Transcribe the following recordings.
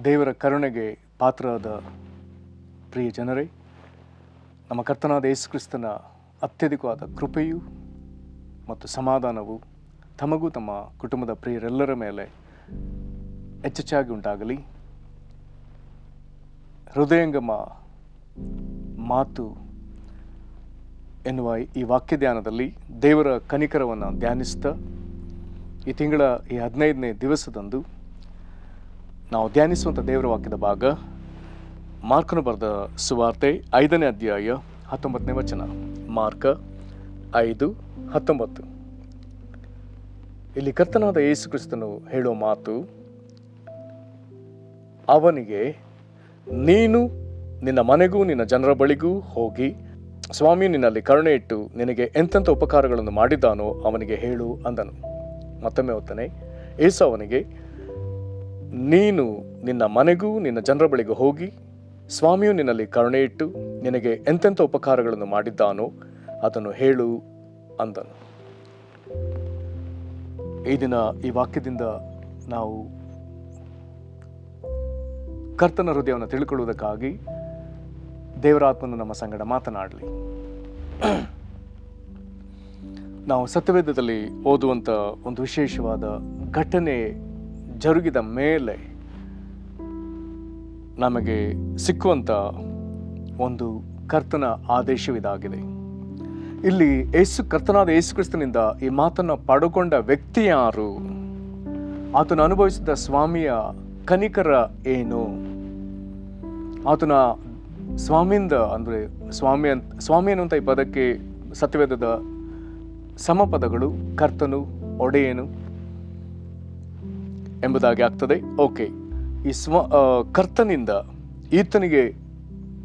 ದೇವರ ಕರುಣೆಗೆ ಪಾತ್ರರಾದ ಪ್ರಿಯ ಜನರೇ, ನಮ್ಮ ಕರ್ತನಾದ ಯೇಸು ಕ್ರಿಸ್ತನ ಅತ್ಯಧಿಕವಾದ ಕೃಪೆಯು ಮತ್ತು ಸಮಾಧಾನವು ತಮಗೂ ತಮ್ಮ ಕುಟುಂಬದ ಪ್ರಿಯರೆಲ್ಲರ ಮೇಲೆ ಹೆಚ್ಚೆಚ್ಚಾಗಿ ಉಂಟಾಗಲಿ. ಹೃದಯಂಗಮ ಮಾತು ಎನ್ನುವ ಈ ವಾಕ್ಯ ಧ್ಯಾನದಲ್ಲಿ ದೇವರ ಕನಿಕರವನ್ನು ಧ್ಯಾನಿಸ್ತಾ ಈ ತಿಂಗಳ ಈ 15ನೇ ದಿವಸದಂದು ನಾವು ಧ್ಯಾನಿಸುವಂಥ ದೇವರ ವಾಕ್ಯದ ಭಾಗ ಮಾರ್ಕನು ಬರೆದ ಸುವಾರ್ತೆ 5ನೇ ಅಧ್ಯಾಯ 19ನೇ ವಚನ. ಮಾರ್ಕ 5:19. ಇಲ್ಲಿ ಕರ್ತನಾದ ಯೇಸು ಕ್ರಿಸ್ತನು ಹೇಳೋ ಮಾತು, ಅವನಿಗೆ, ನೀನು ನಿನ್ನ ಮನೆಗೂ ನಿನ್ನ ಜನರ ಬಳಿಗೂ ಹೋಗಿ ಸ್ವಾಮಿ ನಿನ್ನಲ್ಲಿ ಕರುಣೆ ಇಟ್ಟು ನಿನಗೆ ಎಂತೆಂಥ ಉಪಕಾರಗಳನ್ನು ಮಾಡಿದ್ದಾನೋ ಅವನಿಗೆ ಹೇಳು ಅಂದನು. ಮತ್ತೊಮ್ಮೆ ಓದ್ತಾನೆ. ಯೇಸು ಅವನಿಗೆ, ನೀನು ನಿನ್ನ ಮನೆಗೂ ನಿನ್ನ ಜನರ ಬಳಿಗೂ ಹೋಗಿ ಸ್ವಾಮಿಯು ನಿನ್ನಲ್ಲಿ ಕರುಣೆ ಇಟ್ಟು ನಿನಗೆ ಎಂತೆಂಥ ಉಪಕಾರಗಳನ್ನು ಮಾಡಿದ್ದಾನೋ ಅದನ್ನು ಹೇಳು ಅಂದನು. ಈ ದಿನ ಈ ವಾಕ್ಯದಿಂದ ನಾವು ಕರ್ತನ ಹೃದಯವನ್ನು ತಿಳ್ಕೊಳ್ಳುವುದಕ್ಕಾಗಿ ದೇವರ ಆತ್ಮನು ನಮ್ಮ ಸಂಗಡ ಮಾತನಾಡಲಿ. ನಾವು ಸತ್ಯವೇದದಲ್ಲಿ ಓದುವಂಥ ಒಂದು ವಿಶೇಷವಾದ ಘಟನೆ ಜರುಗಿದ ಮೇಲೆ ನಮಗೆ ಸಿಕ್ಕುವಂಥ ಒಂದು ಕರ್ತನ ಆದೇಶವಿದಾಗಿದೆ. ಇಲ್ಲಿ ಕರ್ತನಾದ ಯೇಸು ಕ್ರಿಸ್ತನಿಂದ ಈ ಮಾತನ್ನು ಪಡೆದುಕೊಂಡ ವ್ಯಕ್ತಿ ಯಾರು, ಆತನು ಅನುಭವಿಸಿದ ಸ್ವಾಮಿಯ ಕನಿಕರ ಏನು, ಆತನ ಸ್ವಾಮಿಯಿಂದ ಅಂದರೆ ಸ್ವಾಮಿ ಅನ್ನುವಂಥ ಈ ಪದಕ್ಕೆ ಸತ್ಯವೇದದ ಸಮಪದಗಳು ಕರ್ತನು, ಒಡೆಯನು ಎಂಬುದಾಗಿ ಆಗ್ತದೆ. ಓಕೆ, ಈ ಕರ್ತನಿಂದ ಈತನಿಗೆ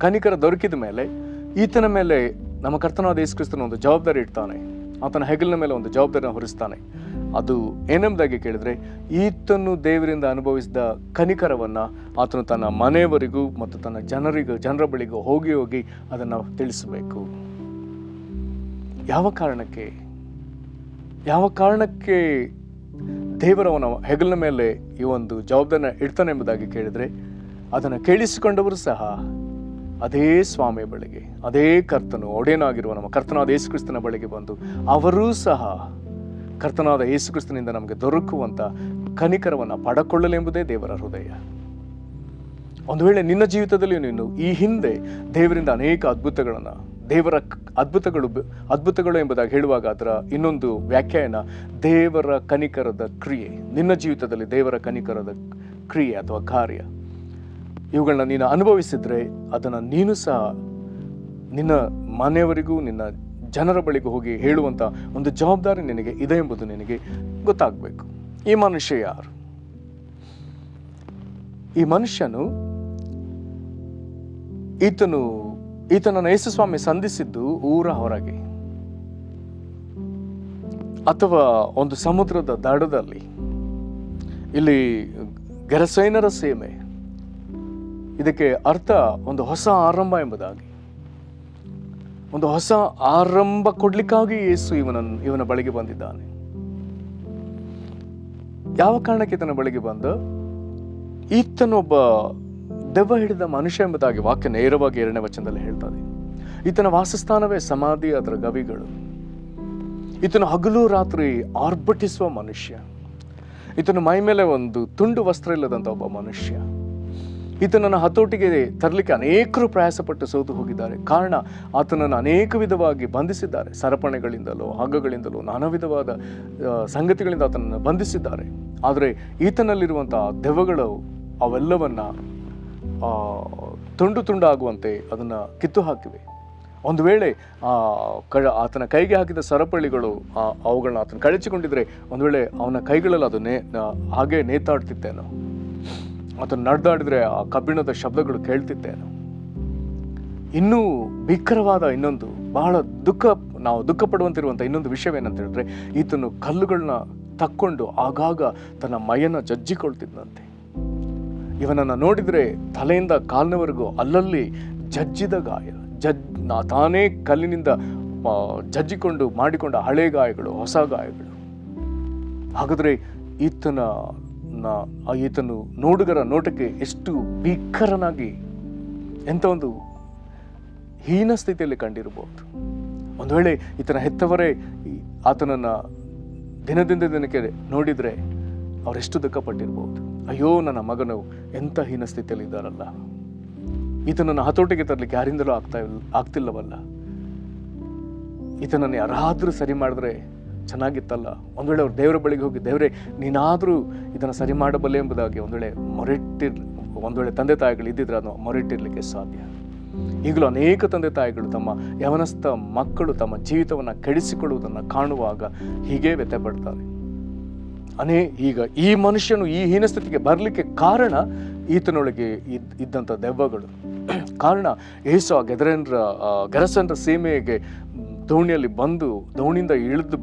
ಕನಿಕರ ದೊರಕಿದ ಮೇಲೆ ಈತನ ಮೇಲೆ ನಮ್ಮ ಕರ್ತನಾದ ಯೇಸು ಕ್ರಿಸ್ತನ ಒಂದು ಜವಾಬ್ದಾರಿ ಇಡ್ತಾನೆ. ಆತನ ಹೆಗಲಿನ ಮೇಲೆ ಒಂದು ಜವಾಬ್ದಾರಿಯನ್ನು ಹೊರಿಸ್ತಾನೆ. ಅದು ಏನೆಂಬುದಾಗಿ ಕೇಳಿದ್ರೆ, ಈತನು ದೇವರಿಂದ ಅನುಭವಿಸಿದ ಕನಿಕರವನ್ನು ಆತನು ತನ್ನ ಮನೆಯವರಿಗೂ ಮತ್ತು ತನ್ನ ಜನರ ಬಳಿಗೂ ಹೋಗಿ ಹೋಗಿ ಅದನ್ನು ತಿಳಿಸಬೇಕು. ಯಾವ ಕಾರಣಕ್ಕೆ ದೇವರವನ ಹೆಗಲಿನ ಮೇಲೆ ಈ ಒಂದು ಜವಾಬ್ದಾರಿನ ಇಡ್ತಾನೆ ಎಂಬುದಾಗಿ ಕೇಳಿದರೆ, ಅದನ್ನು ಕೇಳಿಸಿಕೊಂಡವರು ಸಹ ಅದೇ ಸ್ವಾಮಿಯ ಬಳಿಗೆ, ಅದೇ ಕರ್ತನು ಒಡೆಯನಾಗಿರುವ ನಮ್ಮ ಕರ್ತನಾದ ಯೇಸು ಕ್ರಿಸ್ತನ ಬಳಿಗೆ ಬಂದು ಅವರೂ ಸಹ ಕರ್ತನಾದ ಯೇಸು ಕ್ರಿಸ್ತನಿಂದ ನಮಗೆ ದೊರಕುವಂಥ ಕನಿಕರವನ್ನು ಪಡಕೊಳ್ಳಲೆಂಬುದೇ ದೇವರ ಹೃದಯ. ಒಂದು ವೇಳೆ ನಿನ್ನ ಜೀವಿತದಲ್ಲಿ ನೀನು ಈ ಹಿಂದೆ ದೇವರಿಂದ ಅನೇಕ ದೇವರ ಅದ್ಭುತಗಳು ಎಂಬುದಾಗಿ ಹೇಳುವಾಗ ಅದರ ಇನ್ನೊಂದು ವ್ಯಾಖ್ಯಾನ ದೇವರ ಕನಿಕರದ ಕ್ರಿಯೆ. ನಿನ್ನ ಜೀವಿತದಲ್ಲಿ ದೇವರ ಕನಿಕರದ ಕ್ರಿಯೆ ಅಥವಾ ಕಾರ್ಯ ಇವುಗಳನ್ನ ನೀನು ಅನುಭವಿಸಿದ್ರೆ ಅದನ್ನು ನೀನು ಸಹ ನಿನ್ನ ಮನೆಯವರಿಗೂ ನಿನ್ನ ಜನರ ಬಳಿಗೂ ಹೋಗಿ ಹೇಳುವಂಥ ಒಂದು ಜವಾಬ್ದಾರಿ ನಿನಗೆ ಇದೆ ಎಂಬುದು ನಿನಗೆ ಗೊತ್ತಾಗಬೇಕು. ಈ ಮನುಷ್ಯ ಯಾರು? ಈ ಮನುಷ್ಯನು ಈತನನ್ನು ಯೇಸು ಸ್ವಾಮಿ ಸಂಧಿಸಿದ್ದು ಊರ ಹೊರಗೆ ಅಥವಾ ಒಂದು ಸಮುದ್ರದ ದಡದಲ್ಲಿ. ಇಲ್ಲಿ ಗೆರಸೇನರ ಸೀಮೆ, ಇದಕ್ಕೆ ಅರ್ಥ ಒಂದು ಹೊಸ ಆರಂಭ ಎಂಬುದಾಗಿ. ಒಂದು ಹೊಸ ಆರಂಭ ಕೊಡ್ಲಿಕ್ಕಾಗಿ ಯೇಸು ಇವನ ಬಳಿಗೆ ಬಂದಿದ್ದಾನೆ. ಯಾವ ಕಾರಣಕ್ಕೆ ಈತನ ಬಳಿಗೆ ಬಂದ? ಈತನೊಬ್ಬ ದೆವ್ವ ಹಿಡಿದ ಮನುಷ್ಯ ಎಂಬುದಾಗಿ ವಾಕ್ಯ ನೇರವಾಗಿ 2ನೇ ವಚನದಲ್ಲಿ ಹೇಳ್ತದೆ. ಈತನ ವಾಸಸ್ಥಾನವೇ ಸಮಾಧಿ, ಅದರ ಗವಿಗಳು. ಈತನ ಹಗಲು ರಾತ್ರಿ ಆರ್ಭಟಿಸುವ ಮನುಷ್ಯ. ಈತನ ಮೈ ಮೇಲೆ ಒಂದು ತುಂಡು ವಸ್ತ್ರ ಇಲ್ಲದಂಥ ಒಬ್ಬ ಮನುಷ್ಯ. ಈತನನ್ನು ಹತೋಟಿಗೆ ತರಲಿಕ್ಕೆ ಅನೇಕರು ಪ್ರಯಾಸಪಟ್ಟು ಸೋತು ಹೋಗಿದ್ದಾರೆ. ಕಾರಣ, ಆತನನ್ನು ಅನೇಕ ವಿಧವಾಗಿ ಬಂಧಿಸಿದ್ದಾರೆ. ಸರಪಣೆಗಳಿಂದಲೋ ಹಗ್ಗಗಳಿಂದಲೋ ನಾನಾ ವಿಧವಾದ ಸಂಗತಿಗಳಿಂದ ಆತನನ್ನು ಬಂಧಿಸಿದ್ದಾರೆ. ಆದರೆ ಈತನಲ್ಲಿರುವಂಥ ದೆವ್ವಗಳು ಅವೆಲ್ಲವನ್ನ ತುಂಡಾಗುವಂತೆ ಅದನ್ನು ಕಿತ್ತು ಹಾಕಿವೆ. ಒಂದು ವೇಳೆ ಆತನ ಕೈಗೆ ಹಾಕಿದ ಸರಪಳಿಗಳು ಅವುಗಳನ್ನ ಆತನ ಕಳಚಿಕೊಂಡಿದ್ರೆ ಒಂದು ವೇಳೆ ಅವನ ಕೈಗಳಲ್ಲಿ ಅದು ಹಾಗೆ ನೇತಾಡ್ತಿತ್ತೇನೋ, ಆತನು ನಡೆದಾಡಿದ್ರೆ ಆ ಕಬ್ಬಿಣದ ಶಬ್ದಗಳು ಕೇಳ್ತಿತ್ತೇನೋ. ಇನ್ನೂ ಭೀಕರವಾದ ಇನ್ನೊಂದು ಬಹಳ ನಾವು ದುಃಖ ಪಡುವಂತಿರುವಂಥ ಇನ್ನೊಂದು ವಿಷಯವೇನಂತ ಹೇಳಿದ್ರೆ, ಈತನು ಕಲ್ಲುಗಳನ್ನ ತಕ್ಕೊಂಡು ಆಗಾಗ ತನ್ನ ಮೈಯನ್ನು ಜಜ್ಜಿಕೊಳ್ತಿದ್ದಂತೆ. ಇವನನ್ನು ನೋಡಿದರೆ ತಲೆಯಿಂದ ಕಾಲಿನವರೆಗೂ ಅಲ್ಲಲ್ಲಿ ಜಜ್ಜಿದ ಗಾಯ, ತಾನೇ ಕಲ್ಲಿನಿಂದ ಜಜ್ಜಿಕೊಂಡು ಮಾಡಿಕೊಂಡ ಹಳೆ ಗಾಯಗಳು, ಹೊಸ ಗಾಯಗಳು. ಹಾಗಾದರೆ ಈತನ ಈತನು ನೋಡುಗರ ನೋಟಕ್ಕೆ ಎಷ್ಟು ಭೀಕರನಾಗಿ ಎಂಥ ಒಂದು ಹೀನ ಸ್ಥಿತಿಯಲ್ಲಿ ಕಂಡಿರಬಹುದು. ಒಂದು ವೇಳೆ ಈತನ ಹೆತ್ತವರೇ ಆತನನ್ನು ದಿನದಿಂದ ದಿನಕ್ಕೆ ನೋಡಿದರೆ ಅವರೆಷ್ಟು ದುಃಖಪಟ್ಟಿರ್ಬೋದು. ಅಯ್ಯೋ, ನನ್ನ ಮಗನು ಎಂಥ ಹೀನ ಸ್ಥಿತಿಯಲ್ಲಿ ಇದ್ದಾರಲ್ಲ, ಈತನನ್ನು ಹತೋಟಿಗೆ ತರಲಿಕ್ಕೆ ಯಾರಿಂದಲೂ ಆಗ್ತಿಲ್ಲವಲ್ಲ, ಈತನನ್ನು ಯಾರಾದರೂ ಸರಿ ಮಾಡಿದ್ರೆ ಚೆನ್ನಾಗಿತ್ತಲ್ಲ. ಒಂದು ವೇಳೆ ಅವ್ರು ದೇವರ ಬಳಿಗೆ ಹೋಗಿ, ದೇವರೇ ನೀನಾದರೂ ಇದನ್ನು ಸರಿ ಮಾಡಬಲ್ಲೆ ಎಂಬುದಾಗಿ ಒಂದು ವೇಳೆ ತಂದೆ ತಾಯಿಗಳು ಇದ್ದಿದ್ರೆ ಅದನ್ನು ಮೊರೆಟ್ಟಿರಲಿಕ್ಕೆ ಸಾಧ್ಯ. ಈಗಲೂ ಅನೇಕ ತಂದೆ ತಾಯಿಗಳು ತಮ್ಮ ಯವನಸ್ಥ ಮಕ್ಕಳು ತಮ್ಮ ಜೀವಿತವನ್ನು ಕೆಡಿಸಿಕೊಳ್ಳುವುದನ್ನು ಕಾಣುವಾಗ ಹೀಗೆ ವ್ಯಥೆಪಡ್ತಾರೆ. ಈಗ ಈ ಮನುಷ್ಯನು ಈ ಹೀನಸ್ಥಿತಿಗೆ ಬರಲಿಕ್ಕೆ ಕಾರಣ ಈತನೊಳಗೆ ಇದ್ದಂಥ ದೆವ್ವಗಳು. ಕಾರಣ ಏಸು ಗೆರಸನರ ಸೀಮೆಗೆ ದೋಣಿಯಲ್ಲಿ ಬಂದು ದೋಣಿಯಿಂದ ಇಳಿದು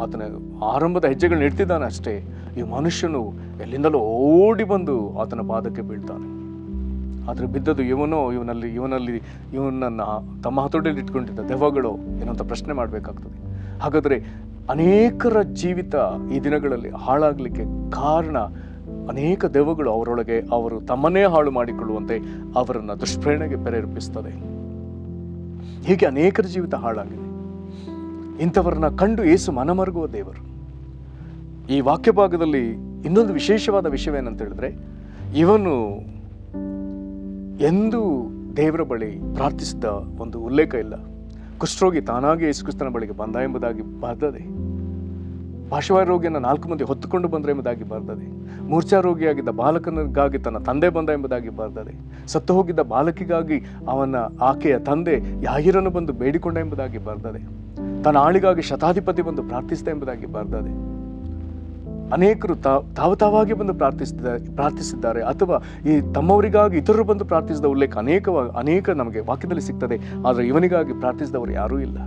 ಆತನ ಆರಂಭದ ಹೆಜ್ಜೆಗಳನ್ನ ಇಡ್ತಿದ್ದಾನೆ ಅಷ್ಟೇ, ಈ ಮನುಷ್ಯನು ಎಲ್ಲಿಂದಲೂ ಓಡಿ ಬಂದು ಆತನ ಪಾದಕ್ಕೆ ಬೀಳ್ತಾನೆ. ಆದರೆ ಬಿದ್ದದು ಇವನನ್ನು ತಮ್ಮ ಹತೋಟಿಯಲ್ಲಿ ಇಟ್ಕೊಂಡಿದ್ದ ದೆವ್ವಗಳು ಏನಂತ ಪ್ರಶ್ನೆ ಮಾಡಬೇಕಾಗ್ತದೆ. ಹಾಗಾದರೆ ಅನೇಕರ ಜೀವಿತ ಈ ದಿನಗಳಲ್ಲಿ ಹಾಳಾಗಲಿಕ್ಕೆ ಕಾರಣ ಅನೇಕ ದೆವ್ವಗಳು ಅವರೊಳಗೆ ಅವರು ತಮ್ಮನ್ನೇ ಹಾಳು ಮಾಡಿಕೊಳ್ಳುವಂತೆ ಅವರನ್ನು ದುಷ್ಪ್ರೇರಣೆಗೆ ಪ್ರೇರೇಪಿಸ್ತದೆ. ಹೀಗೆ ಅನೇಕರ ಜೀವಿತ ಹಾಳಾಗಿದೆ. ಇಂಥವರನ್ನ ಕಂಡು ಯೇಸು ಮನಮರುಗುವ ದೇವರು. ಈ ವಾಕ್ಯ ಭಾಗದಲ್ಲಿ ಇನ್ನೊಂದು ವಿಶೇಷವಾದ ವಿಷಯವೇನಂತ ಹೇಳಿದ್ರೆ, ಇವನು ಎಂದೂ ದೇವರ ಬಳಿ ಪ್ರಾರ್ಥಿಸಿದ ಒಂದು ಉಲ್ಲೇಖ ಇಲ್ಲ. ಕುಷ್ಠರೋಗಿ ತಾನಾಗಿ ಯೇಸು ಕ್ರಿಸ್ತನ ಬಳಿಗೆ ಬಂದ ಎಂಬುದಾಗಿ ಬರ್ತದೆ. ಪಾರ್ಶ್ವವಾಯು ರೋಗಿಯನ್ನು 4 ಮಂದಿ ಹೊತ್ತುಕೊಂಡು ಬಂದರೆ ಎಂಬುದಾಗಿ ಬರ್ತದೆ. ಮೂರ್ಛಾ ರೋಗಿಯಾಗಿದ್ದ ಬಾಲಕನಿಗಾಗಿ ತನ್ನ ತಂದೆ ಬಂದ ಎಂಬುದಾಗಿ ಬರ್ತದೆ. ಸತ್ತು ಹೋಗಿದ್ದ ಬಾಲಕಿಗಾಗಿ ಆಕೆಯ ತಂದೆ ಯಾಹಿರನು ಬಂದು ಬೇಡಿಕೊಂಡ ಎಂಬುದಾಗಿ ಬರ್ತದೆ. ತನ್ನ ಆಳಿಗಾಗಿ ಶತಾಧಿಪತಿ ಬಂದು ಪ್ರಾರ್ಥಿಸಿದ ಎಂಬುದಾಗಿ ಬರ್ತದೆ. ಅನೇಕರು ತಾವಾಗಿ ಬಂದು ಪ್ರಾರ್ಥಿಸಿದ್ದಾರೆ, ಅಥವಾ ಈ ತಮ್ಮವರಿಗಾಗಿ ಇತರರು ಬಂದು ಪ್ರಾರ್ಥಿಸಿದ ಉಲ್ಲೇಖ ಅನೇಕ ನಮಗೆ ವಾಕ್ಯದಲ್ಲಿ ಸಿಗ್ತದೆ. ಆದರೆ ಇವನಿಗಾಗಿ ಪ್ರಾರ್ಥಿಸಿದವರು ಯಾರೂ ಇಲ್ಲ.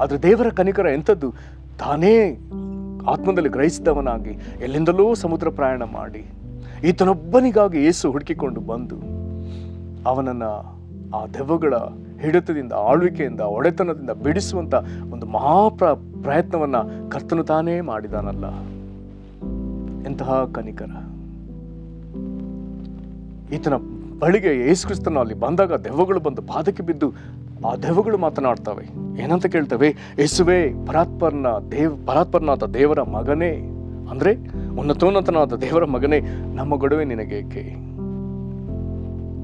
ಆದರೆ ದೇವರ ಕನಿಕರ ಎಂಥದ್ದು, ತಾನೇ ಆತ್ಮದಲ್ಲಿ ಗ್ರಹಿಸಿದವನಾಗಿ ಎಲ್ಲಿಂದಲೂ ಸಮುದ್ರ ಪ್ರಯಾಣ ಮಾಡಿ ಈತನೊಬ್ಬನಿಗಾಗಿ ಯೇಸು ಹುಡುಕಿಕೊಂಡು ಬಂದು ಅವನನ್ನು ಆ ದೆವ್ವಗಳ ಹಿಡಿತದಿಂದ, ಆಳ್ವಿಕೆಯಿಂದ, ಒಡೆತನದಿಂದ ಬಿಡಿಸುವಂಥ ಒಂದು ಪ್ರಯತ್ನವನ್ನು ಕರ್ತನು ತಾನೇ ಮಾಡಿದಾನಲ್ಲ. ಎಂತಹ ಕನಿಕರ! ಈತನ ಬಳಿಗೆ ಯೇಸು ಕ್ರಿಸ್ತನು ಅಲ್ಲಿ ಬಂದಾಗ ದೆವ್ವಗಳು ಬಂದು ಪಾದಕ್ಕೆ ಬಿದ್ದು ಆ ದೆವ್ವಗಳು ಮಾತನಾಡ್ತವೆ. ಏನಂತ ಕೇಳ್ತವೆ? ಯೇಸುವೇ, ಪರಾತ್ಪರನಾದ ದೇವರ ಮಗನೇ, ಅಂದ್ರೆ ಉನ್ನತೋನ್ನತನಾದ ದೇವರ ಮಗನೇ, ನಮ್ಮ ಗೊಡವೆ ನಿನಗೇಕೆ?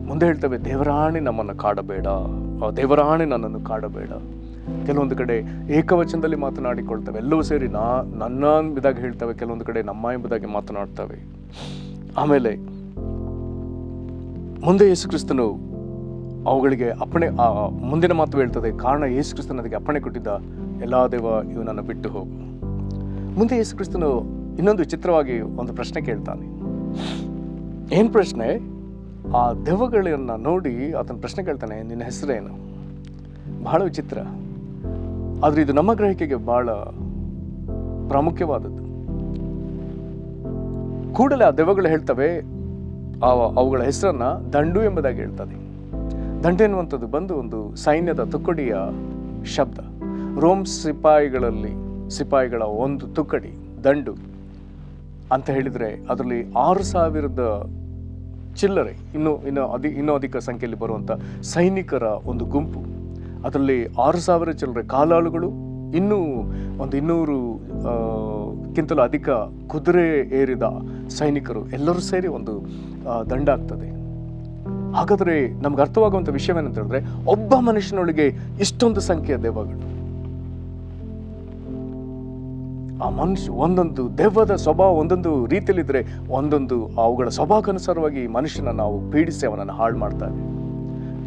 ಮುಂದೆ ಹೇಳ್ತವೆ, ದೇವರಾಣೆ ನಮ್ಮನ್ನು ಕಾಡಬೇಡ, ಆ ದೇವರಾಣೆ ನನ್ನನ್ನು ಕಾಡಬೇಡ. ಕೆಲವೊಂದು ಕಡೆ ಏಕವಚನದಲ್ಲಿ ಮಾತನಾಡಿಕೊಳ್ತವೆ, ಎಲ್ಲವೂ ಸೇರಿ ನನ್ನ ಎಂಬುದಾಗಿ ಹೇಳ್ತವೆ, ಕೆಲವೊಂದು ಕಡೆ ನಮ್ಮ ಎಂಬುದಾಗಿ ಮಾತನಾಡ್ತವೆ. ಆಮೇಲೆ ಮುಂದೆ ಯೇಸು ಕ್ರಿಸ್ತನು ಅವುಗಳಿಗೆ ಮುಂದಿನ ಮಾತು ಹೇಳ್ತದೆ, ಕಾರಣ ಯೇಸು ಕ್ರಿಸ್ತನು ಅದಕ್ಕೆ ಅಪ್ಪಣೆ ಕೊಟ್ಟಿದ್ದ, ಎಲ್ಲಾ ದೇವ ಇವನನ್ನು ಬಿಟ್ಟು ಹೋಗು. ಮುಂದೆ ಯೇಸು ಕ್ರಿಸ್ತನು ಇನ್ನೊಂದು ವಿಚಿತ್ರವಾಗಿ ಒಂದು ಪ್ರಶ್ನೆ ಕೇಳ್ತಾನೆ. ಏನ್ ಪ್ರಶ್ನೆ? ಆ ದೆವ್ವಗಳನ್ನ ನೋಡಿ ಆತನ ಪ್ರಶ್ನೆ ಕೇಳ್ತಾನೆ, ನಿನ್ನ ಹೆಸರೇನು? ಬಹಳ ವಿಚಿತ್ರ, ಆದ್ರೆ ಇದು ನಮ್ಮ ಗ್ರಹಿಕೆಗೆ ಬಹಳ ಪ್ರಾಮುಖ್ಯವಾದದ್ದು. ಕೂಡಲೇ ಆ ದೆವ್ವಗಳು ಹೇಳ್ತವೆ, ಅವುಗಳ ಹೆಸರನ್ನ ದಂಡು ಎಂಬುದಾಗಿ ಹೇಳ್ತದೆ. ದಂಡು ಎನ್ನುವಂಥದ್ದು ಬಂದು ಒಂದು ಸೈನ್ಯದ ತುಕಡಿಯ ಶಬ್ದ. ರೋಮ್ ಸಿಪಾಯಿಗಳ ಒಂದು ತುಕಡಿ ದಂಡು ಅಂತ ಹೇಳಿದ್ರೆ ಅದರಲ್ಲಿ 6,000 ಚಿಲ್ಲರೆ ಇನ್ನೂ ಅಧಿಕ ಸಂಖ್ಯೆಯಲ್ಲಿ ಬರುವಂಥ ಸೈನಿಕರ ಒಂದು ಗುಂಪು. ಅದರಲ್ಲಿ 6,000 ಚಿಲ್ಲರೆ ಕಾಲಾಳುಗಳು, ಇನ್ನೂ ಒಂದು 200ಕ್ಕಿಂತಲೂ ಅಧಿಕ ಕುದುರೆ ಏರಿದ ಸೈನಿಕರು, ಎಲ್ಲರೂ ಸೇರಿ ಒಂದು ದಂಡಾಗ್ತದೆ. ಹಾಗಾದರೆ ನಮ್ಗೆ ಅರ್ಥವಾಗುವಂಥ ವಿಷಯವೇನಂತ ಹೇಳಿದ್ರೆ, ಒಬ್ಬ ಮನುಷ್ಯನೊಳಗೆ ಇಷ್ಟೊಂದು ಸಂಖ್ಯೆಯ ದೆವ್ವಗಳು. ಆ ಮನುಷ್ಯ ಒಂದೊಂದು ದೆವ್ವದ ಸ್ವಭಾವ ಒಂದೊಂದು ರೀತಿಯಲ್ಲಿದ್ದರೆ ಒಂದೊಂದು ಅವುಗಳ ಸ್ವಭಾವಕ್ಕನುಸಾರವಾಗಿ ಮನುಷ್ಯನ ನಾವು ಪೀಡಿಸಿ ಅವನನ್ನು ಹಾಳು ಮಾಡ್ತಾರೆ.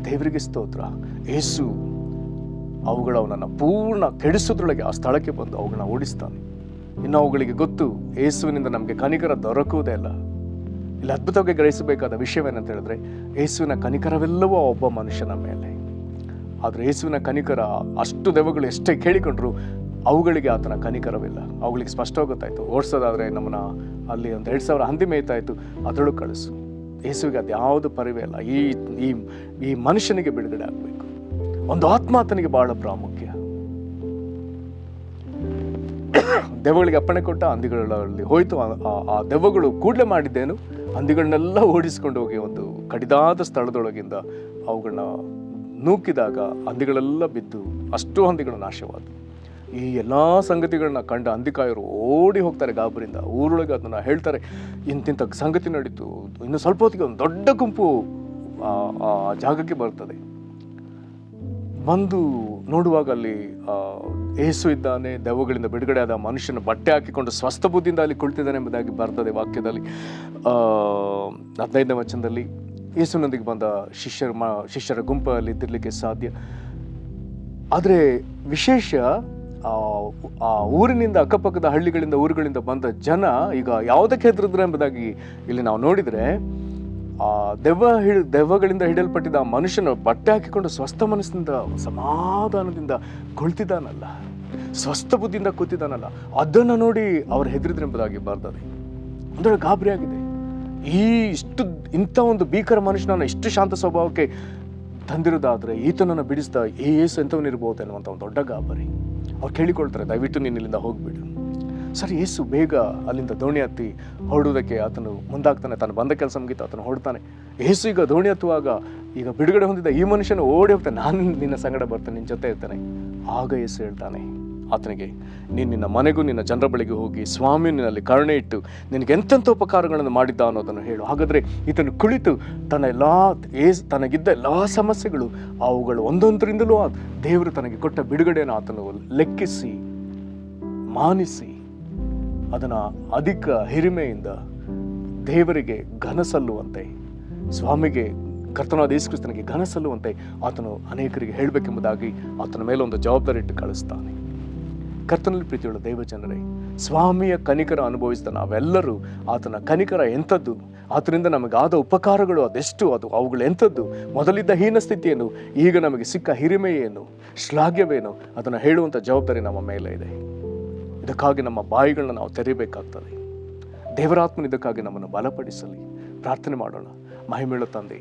ದೇವರಿಗೆ ಸ್ತೋತ್ರ. ಯೇಸು ಅವನನ್ನು ಪೂರ್ಣ ಕೆಡಿಸೋದ್ರೊಳಗೆ ಆ ಸ್ಥಳಕ್ಕೆ ಬಂದು ಅವುಗಳನ್ನ ಓಡಿಸ್ತಾನೆ. ಇನ್ನು ಅವುಗಳಿಗೆ ಗೊತ್ತು, ಯೇಸುವಿನಿಂದ ನಮಗೆ ಕನಿಕರ ದೊರಕುವುದೇ ಇಲ್ಲ. ಇಲ್ಲಿ ಅದ್ಭುತವಾಗಿ ಗ್ರಹಿಸಬೇಕಾದ ವಿಷಯವೇನಂತ ಹೇಳಿದ್ರೆ, ಯೇಸುವಿನ ಕನಿಕರವೆಲ್ಲವೂ ಒಬ್ಬ ಮನುಷ್ಯನ ಮೇಲೆ. ಆದರೆ ಯೇಸುವಿನ ಕನಿಕರ ಅಷ್ಟು ದೆವ್ವಗಳು ಎಷ್ಟೇ ಕೇಳಿಕೊಂಡ್ರು ಅವುಗಳಿಗೆ ಆತನ ಕನಿಕರವಿಲ್ಲ. ಅವುಗಳಿಗೆ ಸ್ಪಷ್ಟವಾಗಿ ಗೊತ್ತಾಯ್ತು, ಓಡಿಸೋದಾದ್ರೆ ನಮ್ಮನ್ನ ಅಲ್ಲಿ ಒಂದು 2,000 ಹಂದಿ ಮೇಯ್ತಾಯಿತ್ತು, ಅದರೊಳಗೆ ಕಳಿಸು. ಯೇಸುವಿಗೆ ಅದು ಯಾವುದು ಪರಿವೇ ಇಲ್ಲ. ಈ ಮನುಷ್ಯನಿಗೆ ಬಿಡುಗಡೆ ಆಗಬೇಕು. ಒಂದು ಆತ್ಮ ಆತನಿಗೆ ಬಹಳ ಪ್ರಾಮುಖ್ಯ. ದೆವ್ವಗಳಿಗೆ ಅಪ್ಪಣೆ ಕೊಟ್ಟ, ಹಂದಿಗಳಲ್ಲಿ ಹೋಯ್ತು. ಆ ದೆವ್ವಗಳು ಕೂಡಲೇ ಮಾಡಿದ್ದೇನು, ಹಂದಿಗಳನ್ನೆಲ್ಲ ಓಡಿಸ್ಕೊಂಡು ಹೋಗಿ ಒಂದು ಕಡಿದಾದ ಸ್ಥಳದೊಳಗಿಂದ ಅವುಗಳನ್ನ ನೂಕಿದಾಗ ಹಂದಿಗಳೆಲ್ಲ ಬಿದ್ದು ಅಷ್ಟು ಹಂದಿಗಳು ನಾಶವಾದವು. ಈ ಎಲ್ಲ ಸಂಗತಿಗಳನ್ನ ಕಂಡ ಹಂದಿಕಾಯರು ಓಡಿ ಹೋಗ್ತಾರೆ ಗಾಬರಿಂದ. ಊರೊಳಗೆ ಅದನ್ನು ಹೇಳ್ತಾರೆ, ಇಂತಿಂಥ ಸಂಗತಿ ನಡೀತು. ಇನ್ನು ಸ್ವಲ್ಪ ಹೊತ್ತಿಗೆ ಒಂದು ದೊಡ್ಡ ಗುಂಪು ಆ ಜಾಗಕ್ಕೆ ಬರ್ತದೆ. ಬಂದು ನೋಡುವಾಗ ಅಲ್ಲಿ ಏಸು ಇದ್ದಾನೆ, ದೆವ್ವಗಳಿಂದ ಬಿಡುಗಡೆ ಆದ ಮನುಷ್ಯನ ಬಟ್ಟೆ ಹಾಕಿಕೊಂಡು ಸ್ವಸ್ಥ ಬುದ್ಧಿಯಿಂದ ಅಲ್ಲಿ ಕುಳಿತಿದ್ದಾನೆ ಎಂಬುದಾಗಿ ಬರ್ತದೆ ವಾಕ್ಯದಲ್ಲಿ. 15ನೇ ವಚನದಲ್ಲಿ ಯೇಸುವಿನೊಂದಿಗೆ ಬಂದ ಶಿಷ್ಯರ ಗುಂಪಲ್ಲಿ ಇದ್ದಿರಲಿಕ್ಕೆ ಸಾಧ್ಯ. ಆದರೆ ವಿಶೇಷ ಆ ಊರಿನಿಂದ, ಅಕ್ಕಪಕ್ಕದ ಹಳ್ಳಿಗಳಿಂದ, ಊರುಗಳಿಂದ ಬಂದ ಜನ ಈಗ ಯಾವುದಕ್ಕೆ ಹೆದರಿದ್ರು ಎಂಬುದಾಗಿ ಇಲ್ಲಿ ನಾವು ನೋಡಿದರೆ, ಆ ದೆವ್ವಗಳಿಂದ ಹಿಡಿಯಲ್ಪಟ್ಟಿದ್ದ ಆ ಮನುಷ್ಯನ ಬಟ್ಟೆ ಹಾಕಿಕೊಂಡು ಸ್ವಸ್ಥ ಮನಸ್ಸಿನಿಂದ ಸಮಾಧಾನದಿಂದ ಕುಳಿತಿದ್ದಾನಲ್ಲ, ಸ್ವಸ್ಥ ಬುದ್ಧಿಯಿಂದ ಕೂತಿದ್ದಾನಲ್ಲ, ಅದನ್ನು ನೋಡಿ ಅವರು ಹೆದರಿದ್ರು ಎಂಬುದಾಗಿ ಬರ್ತದೆ. ಅಂದರೆ ಗಾಬರಿ ಆಗಿದೆ. ಇಂಥ ಒಂದು ಭೀಕರ ಮನುಷ್ಯನನ್ನು ಇಷ್ಟು ಶಾಂತ ಸ್ವಭಾವಕ್ಕೆ ತಂದಿರೋದಾದರೆ ಈತನನ್ನು ಬಿಡಿಸ್ತಾ ಏಸು ಎಂಥವನಿರ್ಬೋದು ಅನ್ನುವಂಥ ಒಂದು ದೊಡ್ಡ ಗಾಬರಿ. ಅವ್ರು ಕೇಳಿಕೊಳ್ತಾರೆ, ದಯವಿಟ್ಟು ನೀನು ಇಲ್ಲಿಂದ ಹೋಗ್ಬಿಡು. ಸರಿ, ಏಸು ಬೇಗ ಅಲ್ಲಿಂದ ದೋಣಿ ಹತ್ತಿ ಹೊರಡುವುದಕ್ಕೆ ಆತನು ಮುಂದಾಗ್ತಾನೆ. ತಾನು ಬಂದ ಕೆಲಸ ಮುಗಿತು, ಆತನು ಹೊರಡ್ತಾನೆ. ಏಸು ಈಗ ದೋಣಿ ಹತ್ತುವಾಗ ಈಗ ಬಿಡುಗಡೆ ಹೊಂದಿದ್ದ ಈ ಮನುಷ್ಯನು ಓಡಿ ಹೋಗ್ತಾನೆ, ನಾನು ನಿನ್ನ ಸಂಗಡ ಬರ್ತೇನೆ, ನಿನ್ನ ಜೊತೆ ಇರ್ತಾನೆ. ಆಗ ಏಸು ಹೇಳ್ತಾನೆ ಆತನಿಗೆ, ನೀನು ನಿನ್ನ ಮನೆಗೂ ನಿನ್ನ ಜನರ ಬಳಿಗೆ ಹೋಗಿ ಸ್ವಾಮಿ ನಿನ್ನಲ್ಲಿ ಕರುಣೆ ಇಟ್ಟು ನಿನಗೆ ಎಂತೆಂಥ ಉಪಕಾರಗಳನ್ನು ಮಾಡಿದ್ದ ಅನ್ನೋದನ್ನು ಹೇಳು. ಹಾಗಾದರೆ ಈತನು ಕುಳಿತು ತನಗಿದ್ದ ಎಲ್ಲ ಸಮಸ್ಯೆಗಳು, ಅವುಗಳು ಒಂದೊಂದರಿಂದಲೂ ದೇವರು ತನಗೆ ಕೊಟ್ಟ ಬಿಡುಗಡೆಯನ್ನು ಆತನು ಲೆಕ್ಕಿಸಿ ಮಾನಿಸಿ ಅದನ್ನು ಅಧಿಕ ಹಿರಿಮೆಯಿಂದ ದೇವರಿಗೆ ಘನ ಸಲ್ಲುವಂತೆ, ಸ್ವಾಮಿಗೆ ಕರ್ತನಾದ ಯೇಸು ಕ್ರಿಸ್ತನಿಗೆ ಘನ ಸಲ್ಲುವಂತೆ ಆತನು ಅನೇಕರಿಗೆ ಹೇಳಬೇಕೆಂಬುದಾಗಿ ಆತನ ಮೇಲೆ ಒಂದು ಜವಾಬ್ದಾರಿ ಇಟ್ಟು ಕಳಿಸ್ತಾನೆ. ಕರ್ತನಲ್ಲಿ ಪ್ರೀತಿಯುಳ್ಳ ದೇವ ಜನರೇ, ಸ್ವಾಮಿಯ ಕನಿಕರ ಅನುಭವಿಸಿದ ನಾವೆಲ್ಲರೂ ಆತನ ಕನಿಕರ ಎಂಥದ್ದು, ಆತನಿಂದ ನಮಗಾದ ಉಪಕಾರಗಳು ಅದೆಷ್ಟು, ಅವುಗಳು ಎಂಥದ್ದು, ಮೊದಲಿದ್ದ ಹೀನ ಸ್ಥಿತಿಯನ್ನು, ಈಗ ನಮಗೆ ಸಿಕ್ಕ ಹಿರಿಮೆ ಏನು, ಶ್ಲಾಘ್ಯವೇನು, ಅದನ್ನು ಹೇಳುವಂಥ ಜವಾಬ್ದಾರಿ ನಮ್ಮ ಮೇಲೆ ಇದೆ. ಇದಕ್ಕಾಗಿ ನಮ್ಮ ಬಾಯಿಗಳನ್ನ ನಾವು ತೆರೀಬೇಕಾಗ್ತದೆ. ದೇವರಾತ್ಮನ ಇದಕ್ಕಾಗಿ ನಮ್ಮನ್ನು ಬಲಪಡಿಸಲಿ. ಪ್ರಾರ್ಥನೆ ಮಾಡೋಣ. ಮಹಿಮೇಳ ತಂದೆ,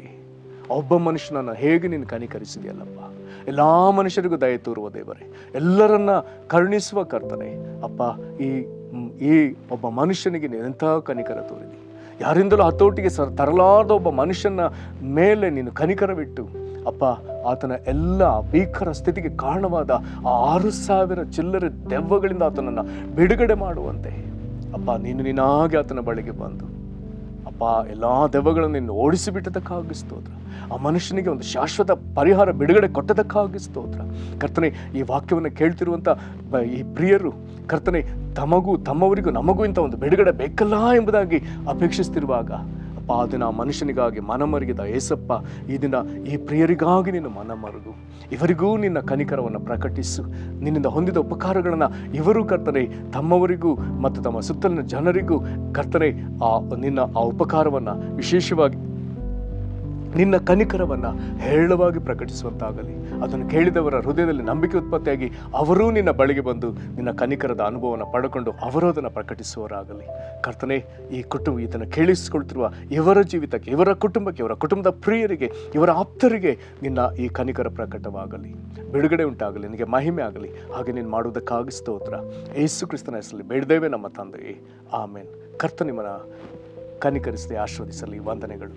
ಒಬ್ಬ ಮನುಷ್ಯನನ್ನು ಹೇಗೆ ನೀನು ಕನಿಕರಿಸಿದೆಯಲ್ಲಪ್ಪ, ಎಲ್ಲ ಮನುಷ್ಯರಿಗೂ ದಯೆ ತೋರುವ ದೇವರೇ, ಎಲ್ಲರನ್ನ ಕರುಣಿಸುವ ಕರ್ತನೆ ಅಪ್ಪ, ಈ ಒಬ್ಬ ಮನುಷ್ಯನಿಗೆ ನೀನು ಎಂಥ ಕನಿಕರ ತೋರಿದಿ. ಯಾರಿಂದಲೂ ಹತೋಟಿಗೆ ತರಲಾದ ಒಬ್ಬ ಮನುಷ್ಯನ ಮೇಲೆ ನೀನು ಕನಿಕರವಿಟ್ಟು ಅಪ್ಪ, ಆತನ ಎಲ್ಲ ಭೀಕರ ಸ್ಥಿತಿಗೆ ಕಾರಣವಾದ ಆ 6,000 ಚಿಲ್ಲರೆ ದೆವ್ವಗಳಿಂದ ಆತನನ್ನು ಬಿಡುಗಡೆ ಮಾಡುವಂತೆ ಅಪ್ಪ, ನೀನು ನೀನಾಗೆ ಆತನ ಬಳಿಗೆ ಬಂದು ಅಪ್ಪ ಎಲ್ಲ ದೆವ್ವಗಳನ್ನು ನೀನು ಓಡಿಸಿಬಿಟ್ಟದಕ್ಕಾಗಿ ಸ್ತೋತ್ರ. ಆ ಮನುಷ್ಯನಿಗೆ ಒಂದು ಶಾಶ್ವತ ಪರಿಹಾರ ಬಿಡುಗಡೆ ಕೊಟ್ಟದಕ್ಕಾಗಿ ಸ್ತೋತ್ರ. ಕರ್ತನೆ, ಈ ವಾಕ್ಯವನ್ನು ಕೇಳ್ತಿರುವಂಥ ಈ ಪ್ರಿಯರು ಕರ್ತನೆ, ತಮ್ಮವರಿಗೂ ನಮಗೂ ಇಂಥ ಒಂದು ಬಿಡುಗಡೆ ಬೇಕಲ್ಲ ಎಂಬುದಾಗಿ ಅಪೇಕ್ಷಿಸ್ತಿರುವಾಗ ಅಪ್ಪ, ಅದನ್ನು ಆ ಮನುಷ್ಯನಿಗಾಗಿ ಮನಮರುಗಿದ ಏಸಪ್ಪ, ಈ ದಿನ ಈ ಪ್ರಿಯರಿಗಾಗಿ ನೀನು ಮನಮರುಗು, ಇವರಿಗೂ ನಿನ್ನ ಕನಿಕರವನ್ನು ಪ್ರಕಟಿಸು. ನಿನ್ನಿಂದ ಹೊಂದಿದ ಉಪಕಾರಗಳನ್ನು ಇವರು ಕರ್ತನೆ ತಮ್ಮವರಿಗೂ ಮತ್ತು ತಮ್ಮ ಸುತ್ತಲಿನ ಜನರಿಗೂ ಕರ್ತನೆ ನಿನ್ನ ಆ ಉಪಕಾರವನ್ನು ವಿಶೇಷವಾಗಿ ನಿನ್ನ ಕನಿಕರವನ್ನು ಹೇರಳವಾಗಿ ಪ್ರಕಟಿಸುವಂತಾಗಲಿ. ಅದನ್ನು ಕೇಳಿದವರ ಹೃದಯದಲ್ಲಿ ನಂಬಿಕೆ ಉತ್ಪತ್ತಿಯಾಗಿ ಅವರೂ ನಿನ್ನ ಬಳಿಗೆ ಬಂದು ನಿನ್ನ ಕನಿಕರದ ಅನುಭವವನ್ನು ಪಡ್ಕೊಂಡು ಅವರು ಅದನ್ನು ಪ್ರಕಟಿಸುವವರಾಗಲಿ. ಕರ್ತನೆ, ಇದನ್ನು ಕೇಳಿಸಿಕೊಳ್ತಿರುವ ಇವರ ಜೀವಿತಕ್ಕೆ, ಇವರ ಕುಟುಂಬಕ್ಕೆ, ಇವರ ಕುಟುಂಬದ ಪ್ರಿಯರಿಗೆ, ಇವರ ಆಪ್ತರಿಗೆ ನಿನ್ನ ಈ ಕನಿಕರ ಪ್ರಕಟವಾಗಲಿ, ಬಿಡುಗಡೆ ಉಂಟಾಗಲಿ, ನಿನಗೆ ಮಹಿಮೆ ಆಗಲಿ. ಹಾಗೆ ನೀನು ಮಾಡುವುದಕ್ಕಾಗಿ ಸ್ತೋತ್ರ. ಯೇಸು ಕ್ರಿಸ್ತನ ಹೆಸರಲ್ಲಿ ಬೇಡ್ದೇವೆ ನಮ್ಮ ತಂದೆಯೇ, ಆಮೇನ್. ಕರ್ತ ನಿಮ್ಮನ್ನು ಕನಿಕರಿಸದೆ ಆಶೀರ್ವದಿಸಲಿ. ವಂದನೆಗಳು.